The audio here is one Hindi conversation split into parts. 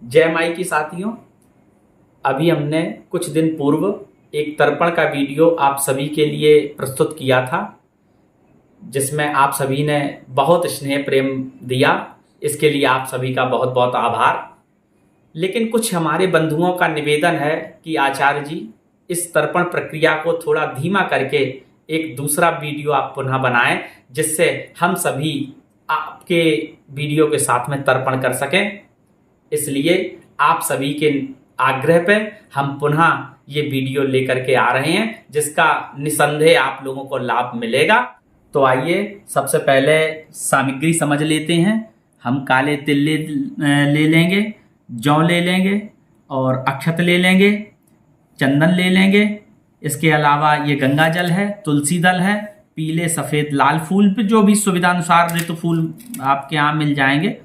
जय माई की साथियों, अभी हमने कुछ दिन पूर्व एक तर्पण का वीडियो आप सभी के लिए प्रस्तुत किया था, जिसमें आप सभी ने बहुत स्नेह प्रेम दिया। इसके लिए आप सभी का बहुत बहुत आभार। लेकिन कुछ हमारे बंधुओं का निवेदन है कि आचार्य जी, इस तर्पण प्रक्रिया को थोड़ा धीमा करके एक दूसरा वीडियो आप पुनः बनाएं, जिससे हम सभी आपके वीडियो के साथ में तर्पण कर सकें। इसलिए आप सभी के आग्रह पे हम पुनः ये वीडियो लेकर के आ रहे हैं, जिसका निसंदेह आप लोगों को लाभ मिलेगा। तो आइए सबसे पहले सामग्री समझ लेते हैं। हम काले तिल ले लेंगे, जौ ले लेंगे और अक्षत ले लेंगे, चंदन ले लेंगे। इसके अलावा ये गंगा जल है, तुलसी दल है, पीले सफ़ेद लाल फूल पे जो भी सुविधा अनुसार ऋतु फूल आपके यहाँ मिल जाएंगे।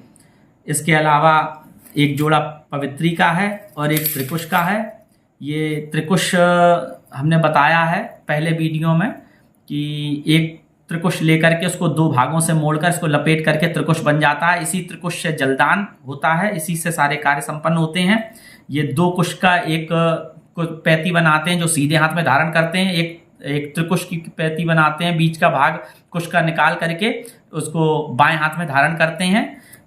इसके अलावा एक जोड़ा पवित्री का है और एक त्रिकुश का है। ये त्रिकुश हमने बताया है पहले वीडियो में कि एक त्रिकुश लेकर के उसको दो भागों से मोड़कर इसको लपेट करके त्रिकुश बन जाता है। इसी त्रिकुश से जलदान होता है, इसी से सारे कार्य संपन्न होते हैं। ये दो कुश का एक पैती बनाते हैं जो सीधे हाथ में धारण करते हैं, एक त्रिकुश की पैती बनाते हैं, बीच का भाग कुश का निकाल करके उसको बाएं हाथ में धारण करते हैं।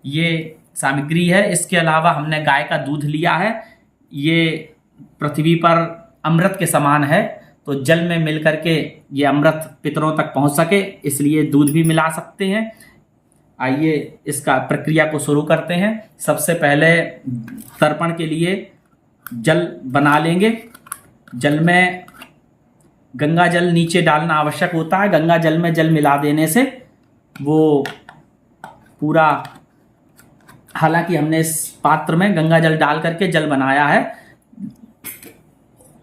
ये सामग्री है। इसके अलावा हमने गाय का दूध लिया है। ये पृथ्वी पर अमृत के समान है, तो जल में मिल करके ये अमृत पितरों तक पहुंच सके, इसलिए दूध भी मिला सकते हैं। आइए इसका प्रक्रिया को शुरू करते हैं। सबसे पहले तर्पण के लिए जल बना लेंगे। जल में गंगा जल नीचे डालना आवश्यक होता है। गंगा जल में जल मिला देने से वो पूरा, हालांकि हमने इस पात्र में गंगा जल डाल करके जल बनाया है।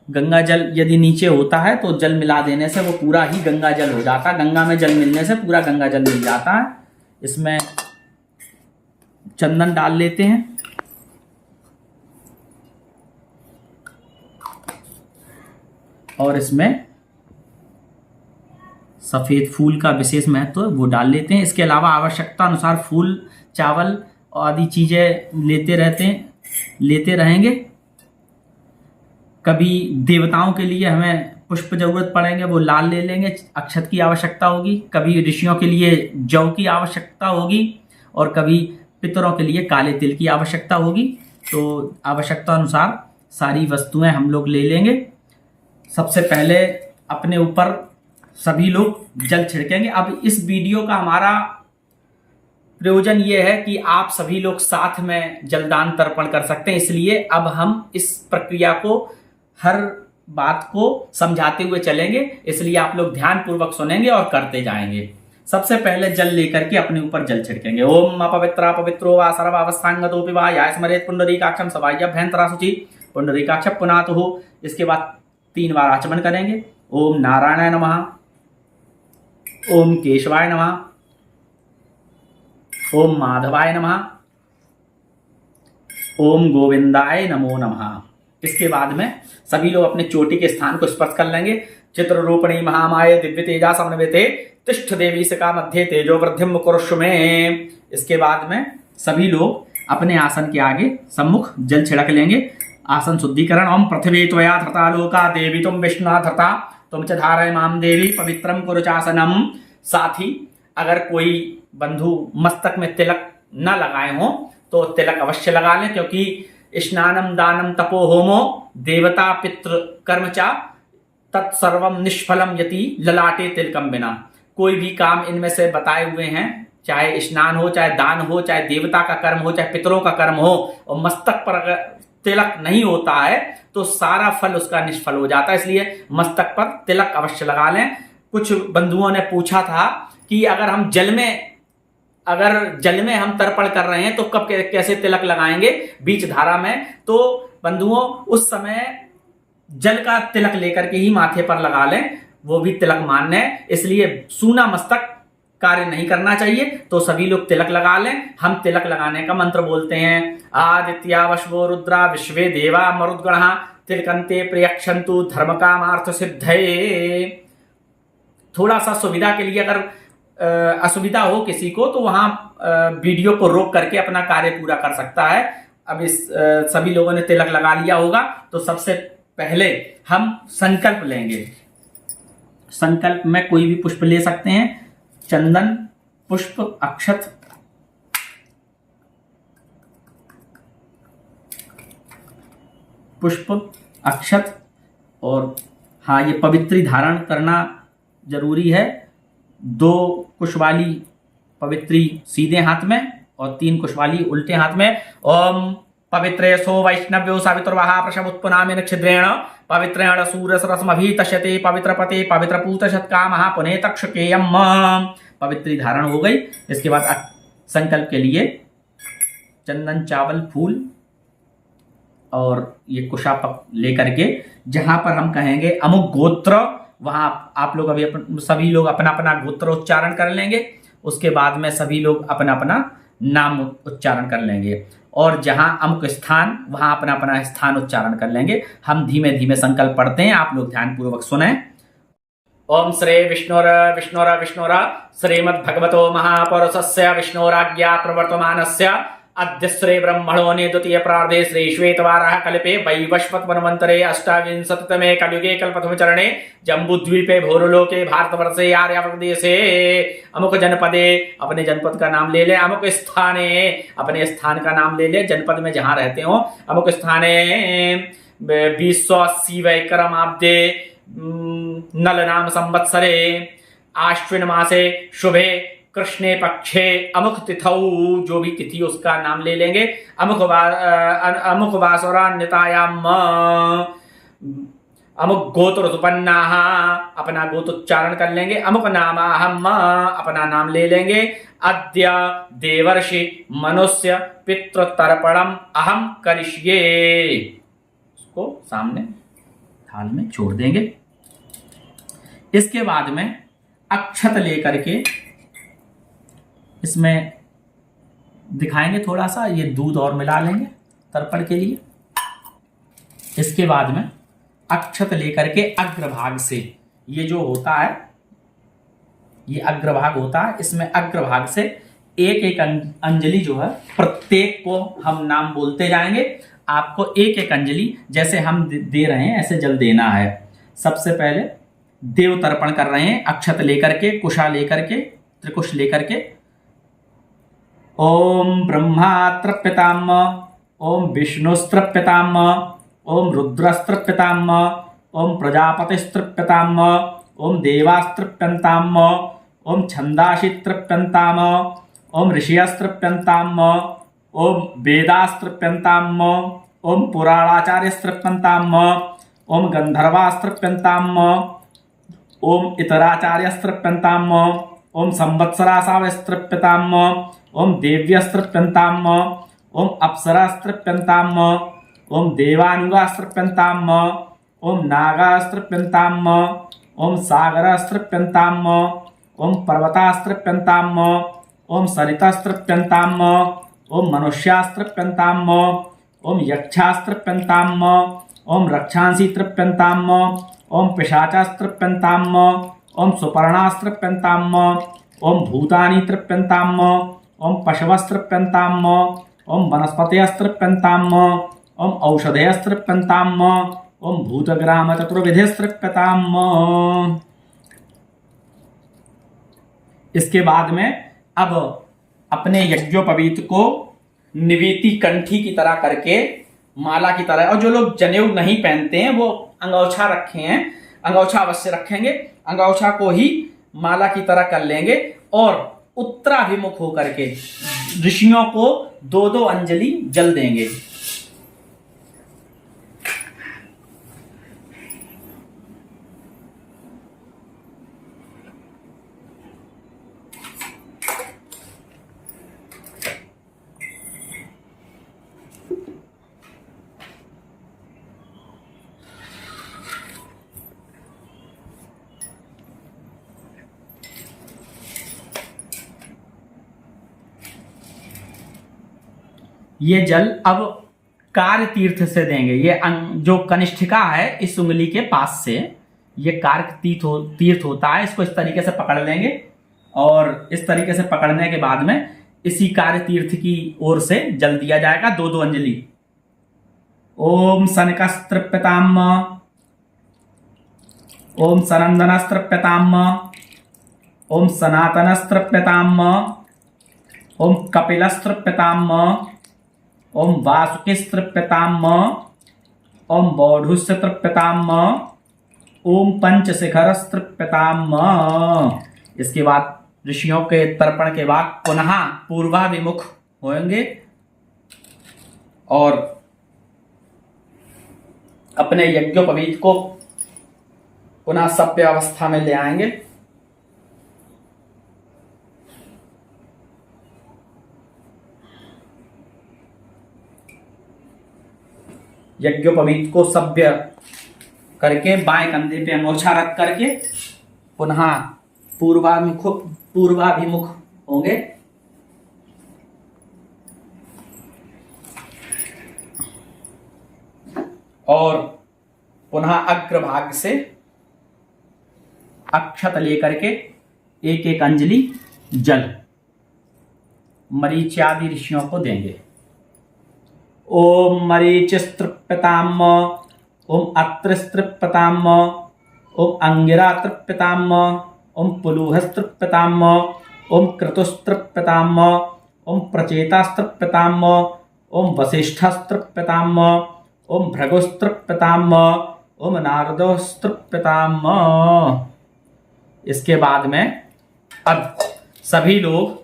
गंगा जल यदि नीचे होता है तो जल मिला देने से वो पूरा ही गंगा जल हो जाता है। गंगा में जल मिलने से पूरा गंगा जल मिल जाता है। इसमें चंदन डाल लेते हैं और इसमें सफ़ेद फूल का विशेष महत्व वो डाल लेते हैं। इसके अलावा आवश्यकता अनुसार फूल, चावल आदि चीज़ें लेते रहेंगे। कभी देवताओं के लिए हमें पुष्प जरूरत पड़ेंगे, वो लाल ले लेंगे, अक्षत की आवश्यकता होगी। कभी ऋषियों के लिए जौ की आवश्यकता होगी और कभी पितरों के लिए काले तिल की आवश्यकता होगी। तो आवश्यकता अनुसार सारी वस्तुएं हम लोग ले लेंगे। सबसे पहले अपने ऊपर सभी लोग जल छिड़केंगे। अब इस वीडियो का हमारा प्रयोजन ये है कि आप सभी लोग साथ में जलदान तर्पण कर सकते हैं, इसलिए अब हम इस प्रक्रिया को हर बात को समझाते हुए चलेंगे, इसलिए आप लोग ध्यान पूर्वक सुनेंगे और करते जाएंगे। सबसे पहले जल लेकर के अपने ऊपर जल छिड़केंगे। ओम अपवित्रा पवित्रो वा सर्वावस्थांगतोऽपि वा या स्मरेत् पुंडरीकाक्षं सवाय्यभ्यन्तरा शुचि पुंडरीकाक्ष पुनातुः। इसके बाद 3 बार आचमन करेंगे। ओम नारायणाय नमः, ओम केशवाय नमः, ओम माधवाय नमः, ओम गोविंदाय नमो नमः। इसके बाद में सभी लोग अपने चोटी के स्थान को स्पर्श कर लेंगे। चित्र रूपणी महामाये दिव्य तेजा समन्विते तिष्ठ देवी सका मध्य तेजो वृद्धिम कुरुष्व में। इसके बाद में सभी लोग अपने आसन के आगे सम्मुख जल छिड़क लेंगे। आसन शुद्धिकरण। ओम पृथ्वी त्वया धृता लोका देवी तुम विष्णु धृता तुम च धारय माम देवी पवित्रम कुरुचासनम। साथ ही अगर कोई बंधु मस्तक में तिलक न लगाए हों तो तिलक अवश्य लगा लें, क्योंकि स्नानम दानम तपो होमो देवता पितृ कर्मचा तत्सर्वम निष्फलम यति ललाटे तिलकम बिना। कोई भी काम इनमें से बताए हुए हैं, चाहे स्नान हो, चाहे दान हो, चाहे देवता का कर्म हो, चाहे पितरों का कर्म हो, और मस्तक पर अगर तिलक नहीं होता है तो सारा फल उसका निष्फल हो जाता है। इसलिए मस्तक पर तिलक अवश्य लगा लें। कुछ बंधुओं ने पूछा था कि अगर जल में हम तर्पण कर रहे हैं तो कब कैसे तिलक लगाएंगे बीच धारा में। तो बंधुओं, उस समय जल का तिलक लेकर के ही माथे पर लगा लें, वो भी तिलक मान्य है। इसलिए सूना मस्तक कार्य नहीं करना चाहिए, तो सभी लोग तिलक लगा लें। हम तिलक लगाने का मंत्र बोलते हैं। आदित्या वश्वो रुद्रा विश्वे देवा मरुद्गणः तिलकन्ते प्रयक्षन्तु धर्म कामार्थ सिद्धये। थोड़ा सा सुविधा के लिए अगर असुविधा हो किसी को तो वहां वीडियो को रोक करके अपना कार्य पूरा कर सकता है। अब इस सभी लोगों ने तिलक लगा लिया होगा, तो सबसे पहले हम संकल्प लेंगे। संकल्प में कोई भी पुष्प ले सकते हैं, चंदन, पुष्प, अक्षत, पुष्प, अक्षत, और हाँ, ये पवित्री धारण करना जरूरी है। 2 कुश वाली पवित्री सीधे हाथ में और 3 कुश वाली उल्टे हाथ में। ओम पवित्रेशो वैष्णव्यो सावित्रुवः प्रशमुत्पुनामेन छिद्रेण पवित्रेण सूरसरसमभीतश्यते पवित्रपते पवित्रपूतशतकामः पुनेतक्षकेयम्। पवित्री धारण हो गई। इसके बाद संकल्प के लिए चंदन, चावल, फूल और ये कुशापक लेकर के जहां पर हम कहेंगे अमुक गोत्र, वहां आप लोग अभी सभी लोग अपना अपना गोत्र उच्चारण कर लेंगे। उसके बाद में सभी लोग अपना अपना नाम उच्चारण कर लेंगे, और जहां अमुक स्थान वहां अपना अपना स्थान उच्चारण कर लेंगे। हम धीमे धीमे संकल्प पढ़ते हैं, आप लोग ध्यानपूर्वक सुने। ओम श्री विष्णुर विष्णुर विष्णुर श्रीमद्भगवतो महापुरुषस्य विष्णुराज्ञा प्रवर्तमानस्य अद्य श्री ब्रह्मणोने द्वितीय प्रार्धे श्री श्वेतवाराह कल्पे वैवस्वत वनवंतरे अष्टाविंशतितमे कलियुगे कल्पप्रथम चरणे जम्बूद्वीपे भूरलोके भारतवर्षे आर्यप्रदेशे अमुक जनपदे, अपने जनपद का नाम ले ले, अमुक स्थाने, अपने स्थान का नाम ले ले, जनपद में जहां रहते हो, अमुक स्थाने 280 वैक्रमाब्दे नल नाम संवत्सरे आश्विन मासे शुभे कृष्णे पक्षे अमुक तिथौ, जो भी तिथि उसका नाम ले लेंगे। अमुक वासुरान्यतायाम अमुक गोत्र उत्पन्नाः, अपना गोत्र उच्चारण कर लेंगे। अमुक नामाहम, अपना नाम ले लेंगे। अद्य देवर्षि मनुष्य पितृतर्पणम अहम करिष्ये, उसको सामने थाल में छोड़ देंगे। इसके बाद में अक्षत लेकर के इसमें दिखाएंगे थोड़ा सा, ये दूध और मिला लेंगे तर्पण के लिए। इसके बाद में अक्षत लेकर के अग्रभाग से, ये जो होता है ये अग्रभाग होता है, इसमें अग्रभाग से एक एक अंजलि जो है प्रत्येक को हम नाम बोलते जाएंगे। आपको एक एक अंजलि जैसे हम दे रहे हैं ऐसे जल देना है। सबसे पहले देव तर्पण कर रहे हैं, अक्षत लेकर के, कुशा लेकर के, त्रिकुश लेकर के। ओम ब्रह्मा तृप्यताम, ओम विष्णुस्तृप्यताम, ओम रुद्रस्तृप्यताम, ओम प्रजापतिस्तृप्यताम, ओम देवास्तृप्यन्ताम, ओम छंदाशितृप्यन्ताम, ओम ऋषियस्तृप्यन्ताम, ओम वेदास्तृप्यन्ताम, ओम पुराणाचार्यस्तृप्यन्ताम, ओम गंधर्वास्तृप्यन्ताम, ओम इतराचार्यस्तृप्यन्ताम, ओम संवत्सरासावस्तृप्यताम, ओम देव्यस्तृप्यन्ताम, ओम अप्सरास्तृप्यन्ताम, ओम देवानुगास्तृप्यन्ताम, ओम नागास्तृप्यन्ताम, ओम सागरास्तृप्यन्ताम, ओम पर्वतास्तृप्यन्ताम, ओम सरितास्तृप्यन्ताम, ओम मनुष्यास्तृप्यन्ताम, ओम यक्षास्तृप्यन्ताम, ओम रक्षांसी तृप्यन्ताम, ओम पिशाचास्तृप्यन्ताम, ओम सुपर्णास्तृप्यन्ताम, ओम भूतानि तृप्यन्ताम, ओम पशवस्तृप्यन्ताम, ओम वनस्पतयस्तृप्यन्ताम, ओम औषधयस्तृप्यन्ताम, ओम भूतग्राम चतुर्विधस्तृप्यताम। इसके बाद में अब अपने यज्ञोपवीत को निवेती कंठी की तरह करके माला की तरह, और जो लोग जनेऊ नहीं पहनते हैं वो अंगोछा रखे हैं, अंगोछा अवश्य रखेंगे, अंगोछा को ही माला की तरह कर लेंगे और उत्तराभिमुख होकर के ऋषियों को 2-2 अंजलि जल देंगे। ये जल अब कार्य तीर्थ से देंगे। ये जो कनिष्ठिका है इस उंगली के पास से ये कार्य तीर्थ होता है। इसको इस तरीके से पकड़ लेंगे और इस तरीके से पकड़ने के बाद में इसी कार्य तीर्थ की ओर से जल दिया जाएगा, 2-2 अंजलि। ओम सनकस्तृप्यताम, ओम सनंदनस्तृप्यताम, ओम सनातनस्तृप्यताम, ओम कपिलस्तृप्यताम, ओम वासुकिस्तृप्यताम, ओम बौढुस्तृप्यताम, ओम पंचशिखरस्तृप्यताम। इसके बाद ऋषियों के तर्पण के बाद पुनः पूर्वाभिमुख होंगे और अपने यज्ञोपवीत को पुनः सभ्य अवस्था में ले आएंगे। यज्ञोपवीत को सभ्य करके बाएं कंधे पे अंगोछा रख करके पुनः पूर्वाभिमुख होंगे और पुनः अग्रभाग से अक्षत लेकर के एक एक अंजलि जल मरीच्यादि ऋषियों को देंगे। ओम मरीचिस्तृप्यताम, ओम अत्रिस्तृप्यताम, ओम अंगिरातृप्यताम, ओम पुलुहस्तृप्यताम, ओम क्रतुस्तृप्यताम, ओम प्रचेतास्तृप्यताम, ओम वसिष्ठस्तृप्यताम, ओम भृगुस्तृप्यताम, ओम नारदोस्तृप्यताम। इसके बाद में अब सभी लोग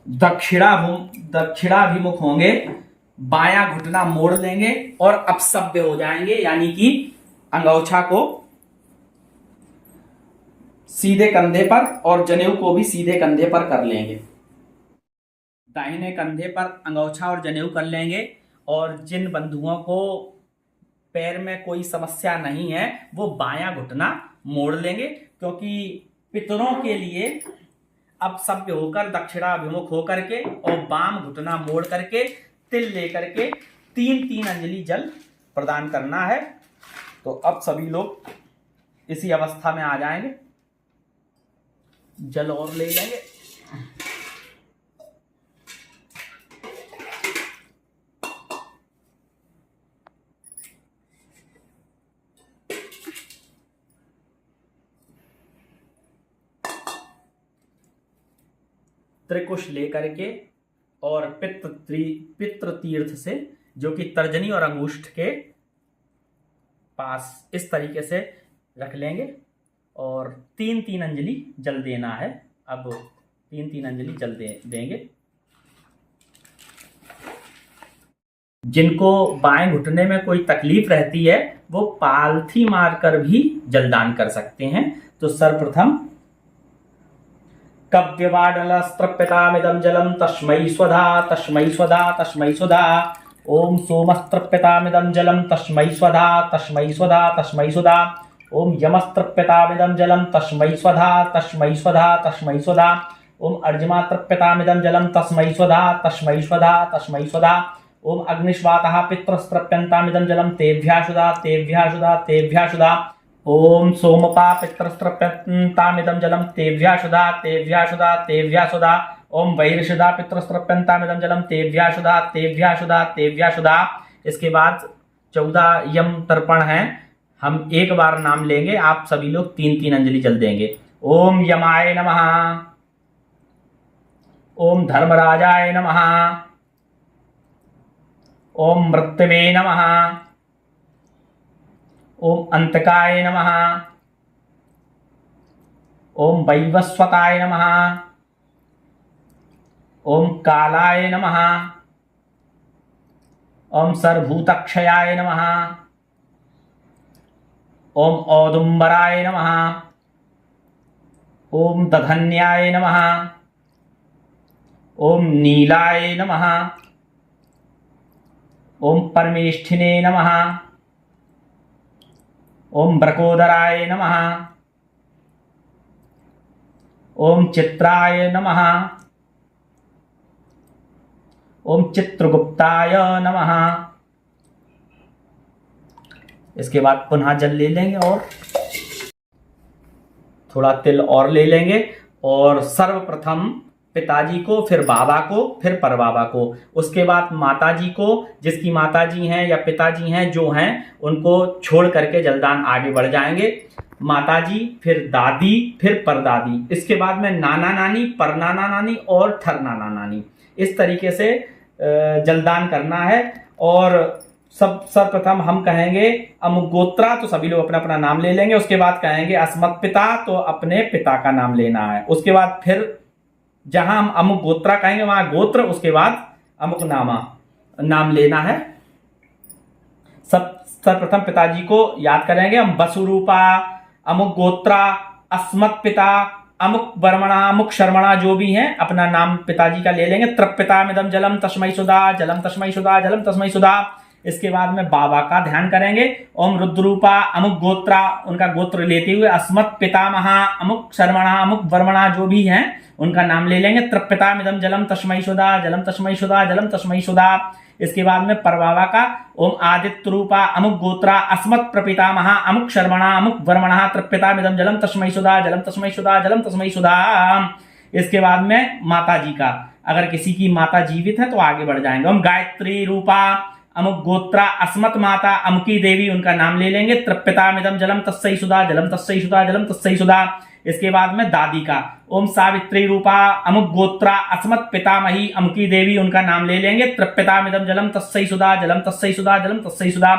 दक्षिणाभिमुख होंगे, बायां घुटना मोड़ लेंगे और अपसभ्य हो जाएंगे, यानी कि अंगोछा को सीधे कंधे पर और जनेऊ को भी सीधे कंधे पर कर लेंगे। दाहिने कंधे पर अंगोछा और जनेऊ कर लेंगे और जिन बंधुओं को पैर में कोई समस्या नहीं है वो बायां घुटना मोड़ लेंगे, क्योंकि पितरों के लिए अब सभ्य होकर दक्षिणाभिमुख होकर के और बाम घुटना मोड़ करके तिल लेकर के 3-3 अंजलि जल प्रदान करना है। तो अब सभी लोग इसी अवस्था में आ जाएंगे, जल और ले लेंगे। त्रिकुश लेकर के और पितृ तीर्थ से, जो कि तर्जनी और अंगुष्ठ के पास इस तरीके से रख लेंगे और 3-3 अंजलि जल देना है। अब 3-3 अंजलि जल देंगे। जिनको बाएं घुटने में कोई तकलीफ रहती है वो पालथी मारकर भी जलदान कर सकते हैं। तो सर्वप्रथम कव्यवाडलस्त्रप्यतामिदं जलम तस्मै स्वधा तस्मै स्वधा तस्मै स्वधा। ओम सोमस्त्रप्यतामिदं जलम तस्मै स्वधा तस्मै स्वधा तस्मै स्वधा। ओम यमस्त्रप्यतामिदं जलम तस्मै स्वधा तस्मै स्वधा तस्मै स्वधा। ओम अर्जमात्रप्यतामिदं जलम तस्मै स्वधा तस्मै स्वधा तस्मै स्वधा। ओम अग्निश्वातः पितृस्त्रप्यन्तामिदं जलम तेभ्यः सुधा तेभ्यः सुधा तेभ्यः सुधा। ओम सोमपा पितृस्त्रप्यन्तामिदं जलम तेभ्यः सुधा तेभ्यः सुधा तेभ्यः सुधा। ओम वैरशुदा पितृस्त्रप्यन्तामिदं जलम तेभ्यः सुधा तेभ्यः सुधा तेभ्यः सुधा। इसके बाद 14 यम तर्पण हैं, हम एक बार नाम लेंगे, आप सभी लोग 3-3 अंजलि जल देंगे। ओम यमाय नमः, ओम धर्मराजाय नमः, ओम मृत्यवे नमः, ओम अंतकाय नमः, ओम वैवस्वताय नमः, ओम कालाय नमः, ओम सर्वभूतक्षयाय नमः, ओम औदुम्बराय नमः, ओम दधन्याय नमः, ओम नीलाय नमः, ओम परमेष्ठिने नमः, ओम ब्रकोदराय नमः, ओम चित्राय नमः, ओम चित्रगुप्ताय नमः। इसके बाद पुनः जल ले लेंगे और थोड़ा तिल और ले लेंगे और सर्वप्रथम पिताजी को, फिर बाबा को, फिर परबाबा को। उसके बाद माताजी को, जिसकी माताजी हैं या पिताजी हैं जो हैं उनको छोड़ करके जलदान आगे बढ़ जाएंगे। माताजी, फिर दादी, फिर परदादी। इसके बाद में नाना नानी, परनाना नानी और ठरनाना नानी। इस तरीके से जलदान करना है। और सर्वप्रथम हम कहेंगे अमुक गोत्रा, तो सभी लोग अपना अपना नाम ले लेंगे। उसके बाद कहेंगे अस्मत् पिता, तो अपने पिता का नाम लेना है। उसके बाद फिर जहां हम अमुक गोत्रा कहेंगे वहां गोत्र, उसके बाद अमुक नाम लेना है। सर्वप्रथम पिताजी को याद करेंगे हम। वसुरूपा, अमुक गोत्रा, अस्मत् पिता, अमुक वर्मणा, अमुक शर्मणा, जो भी हैं अपना नाम पिताजी का ले लेंगे। तृप्पितामिदं जलम तस्मै सुधा, जलम तस्मै सुधा, जलम तस्मै सुधा। इसके बाद में बाबा का ध्यान करेंगे। ओम रुद्रूपा, अमुक गोत्रा, उनका गोत्र लेते हुए अस्मत् पितामह, अमुक शर्मणा, अमुक वर्मणा, जो भी हैं उनका नाम ले लेंगे। तृप्पितामिदं जलम तस्मै सुधा, जलम तस्मै सुधा, जलम तस्मै सुधा। इसके बाद में परबाबा का ओम आदित्य रूपा, अमुक गोत्रा, अस्मत् प्रपितामह, अमुक शर्मणा, अमुक वर्मणः, तृप्यतामिदं जलम तस्मै सुधा, जलम तस्मै सुधा, जलम तस्मै सुधा। इसके बाद में माता जी का, अगर किसी की माता जीवित है तो आगे बढ़ जाएंगे। ओम गायत्री रूपा, अमुक गोत्रा, अस्मत् माता, अमुकी देवी, उनका नाम ले लेंगे। तृप्यतामिदं जलम तस्मै सुधा, जलम तस्मै सुधा, जलम तस्मै सुधा। इसके बाद में दादी का ओम सावित्री रूपा, अमुक गोत्रा, अस्मत् पितामही, अमुकी देवी, उनका नाम ले लेंगे। तृप्यतामिदं जलम तस्मै सुधा, जलम तस्मै सुधा, जलम तस्मै सुधा।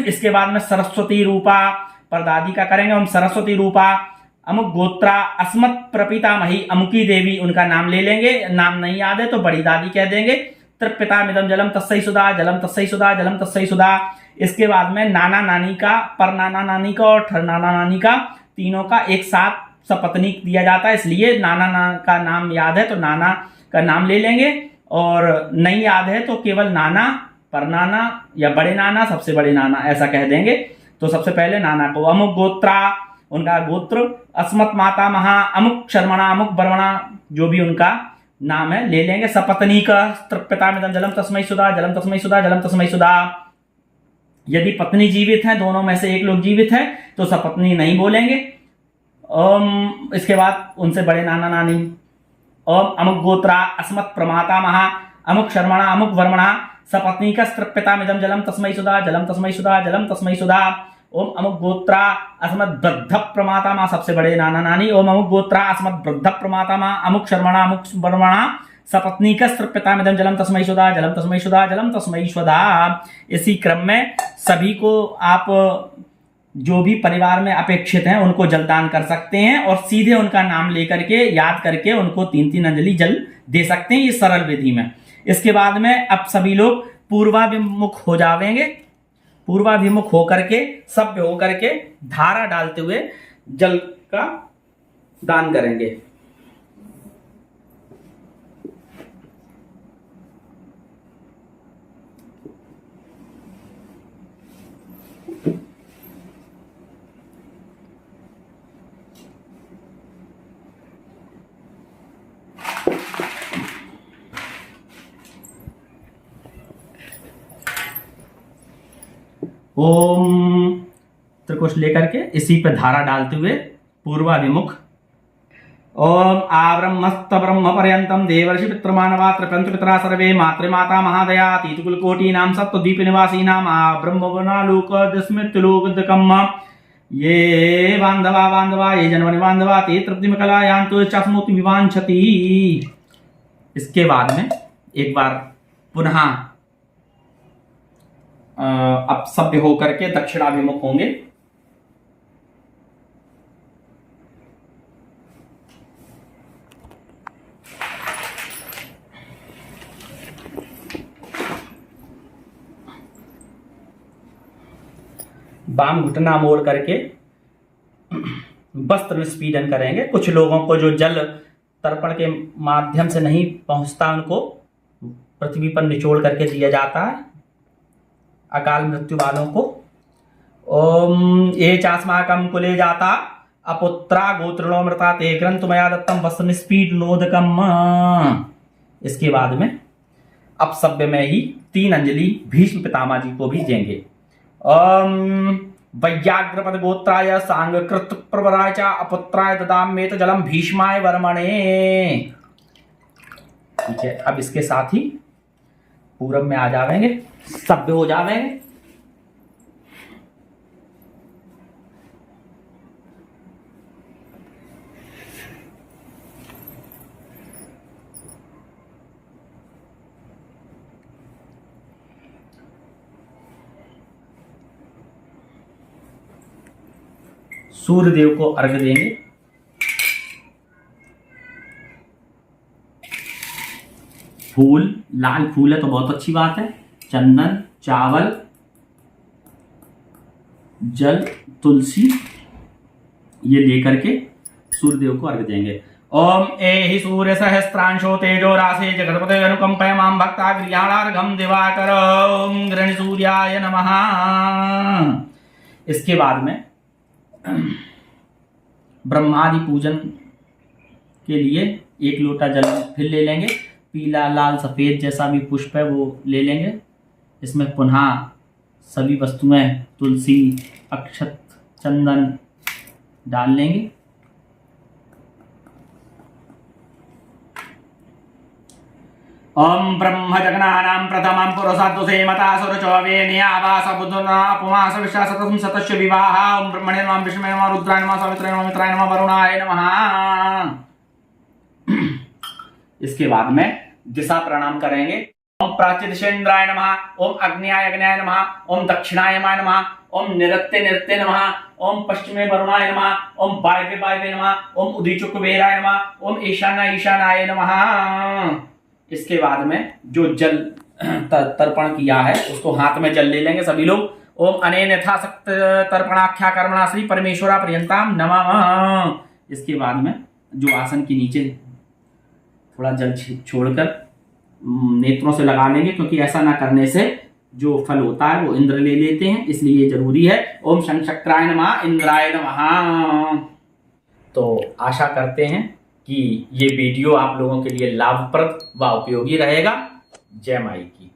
इसके बाद में सरस्वती रूपा, परदादी का करेंगे। ओम सरस्वती रूपा, अमुक गोत्रा, अस्मत् प्रपितामही, अमुकी देवी, उनका नाम ले लेंगे। नाम नहीं याद है तो बड़ी दादी कह देंगे। तृप्यतामिदं जलम तस्मै सुधा, जलम तस्मै सुधा, जलम तस्मै सुधा। इसके बाद में नाना नानी का, परनाना नानी का और ठरनाना नानी का, तीनों का एक साथ सपत्नीक दिया जाता है, इसलिए नाना का नाम याद है तो नाना का नाम ले लेंगे। और नहीं याद है तो केवल नाना, परनाना या बड़े नाना, सबसे बड़े नाना ऐसा कह देंगे। तो सबसे पहले नाना को अमुक गोत्रा, उनका गोत्र, अस्मत् माता महा, अमुक शर्मणा, अमुक वर्मणा, जो भी उनका नाम है ले लेंगे। सपत्नीक, तृप्यतामिदं जलम तस्मै सुधा, जलम तस्मै सुधा, जलम तस्मै सुधा। यदि पत्नी जीवित है, दोनों में से एक लोग जीवित है तो सपत्नी नहीं बोलेंगे। इसके बाद उनसे बड़े नाना नानी। ओम अमुक गोत्रा, अस्मत् प्रमाता महा, अमुक शर्मणा, अमुक वर्मणा, सपत्नीक तृप्यतामिदं जलम तस्मै सुधा, जलम तस्मै सुधा, जलम तस्मै सुधा। ओम अमुक गोत्रा, अस्मत् वृद्ध प्रमाता महा, सबसे बड़े नाना नानी। ओम अमुक गोत्रा, अस्मत् वृद्ध प्रमाता महा, अमुक शर्मणा, अमुक वर्मणा, सपत्नीक तृप्यतामिदं जलम तस्मै सुधा, जलम तस्मै सुधा, जलम तस्मै सुधा। इसी क्रम में सभी को आप जो भी परिवार में अपेक्षित हैं उनको जलदान कर सकते हैं और सीधे उनका नाम लेकर के याद करके उनको 3-3 अंजलि जल दे सकते हैं, ये सरल विधि में। इसके बाद में अब सभी लोग पूर्वाभिमुख हो जाएंगे। पूर्वाभिमुख होकर के, सभ्य होकर के धारा डालते हुए जल का दान करेंगे। ओम त्रिकुश लेकर के इसी पे धारा डालते हुए पूर्वाभिमुख। ओम आब्रह्मस्त ब्रह्म पर्यंतम देवर्षि पितृमानवा त्रिपंच पितरा सर्वे मातृमाता महादया तीतुकुलकोटीनां सप्तद्वीप निवासीनां ब्रह्मवनालोक स्मृतिलोकदकम् ये बांधवा ये जनवनि बांधवा ते तृप्तिमकला यान्तु चास्मोति विवांछति। इसके बाद में एक बार पुनः अब सभ्य होकर के दक्षिणाभिमुख होंगे। बाम घुटना मोड़ करके वस्त्र निष्पीडन करेंगे। कुछ लोगों को जो जल तर्पण के माध्यम से नहीं पहुंचता उनको पृथ्वी पर निचोड़ करके दिया जाता है, अकाल मृत्यु वालों को। ओम ये चास्माकम कुले जाता अपुत्रा गोत्रणो मृता ते ग्रंथमया दत्तम वस्त्र निष्पीड नोदकम। इसके बाद में अब सभ्य में ही 3 अंजलि भीष्म पितामह जी को भी देंगे। वैयाग्रपद गोत्राय सांगकृत प्रवराय च अपुत्राय ददाम्येत जलम भीष्माय वर्मणे। ठीक है, अब इसके साथ ही पूरब में आ जावेंगे, सभ्य हो जावेंगे। सूर्य देव को अर्घ्य देंगे। फूल, लाल फूल है तो बहुत अच्छी बात है। चंदन, चावल, जल, तुलसी, ये लेकर के सूर्य देव को अर्घ्य देंगे। ओम एहि सूर्य सहस्त्रांशो तेजो राशे जगतपते अनुकंपय मां भक्ता गृहाणार्घम दिवाकर ओम गृह सूर्याय नमः। इसके बाद में ब्रह्मादि पूजन के लिए 1 लोटा जल फिर ले लेंगे। पीला, लाल, सफेद जैसा भी पुष्प है वो ले लेंगे। इसमें पुनः सभी वस्तुएं तुलसी, अक्षत, चंदन डाल लेंगे। ओम ब्रह्म जगनानां प्रथमं पुरुषाद्वसे मता सुरचोवे नियावास बुद्धना पुमास विश्वासतम सतस्य विवाह। ओम ब्रह्मणे नमः, विष्णुवे नमः, रुद्राय नमः, सावित्रे नमः, मित्राय नमः, वरुणाय नमः। इसके बाद में दिशा प्रणाम करेंगे। ओम प्राच्यदिशेन्द्राय नमः, ओम अग्न्याय नमः, ओम दक्षिणायमाय नमः, ओम निरत्ते नमः, ओम पश्चिमे वरुणाय नमः, ओम वायव्ये नमः, ओम उदीचु कुबेराय नमः, ओम ईशानाय नमः। इसके बाद में जो जल तर्पण किया है उसको हाथ में जल ले लेंगे सभी लोग। ओम अनेन यथाशक्त तर्पणाख्या कर्मणा श्री परमेश्वरा पर्यंताम नमः। इसके बाद में जो आसन के नीचे थोड़ा जल छोड़कर नेत्रों से लगा लेंगे, क्योंकि ऐसा ना करने से जो फल होता है वो इंद्र ले लेते हैं, इसलिए ये जरूरी है। ओम शंशक्राय नमः, इंद्राय नमः। तो आशा करते हैं कि ये वीडियो आप लोगों के लिए लाभप्रद व उपयोगी रहेगा। जय माई की।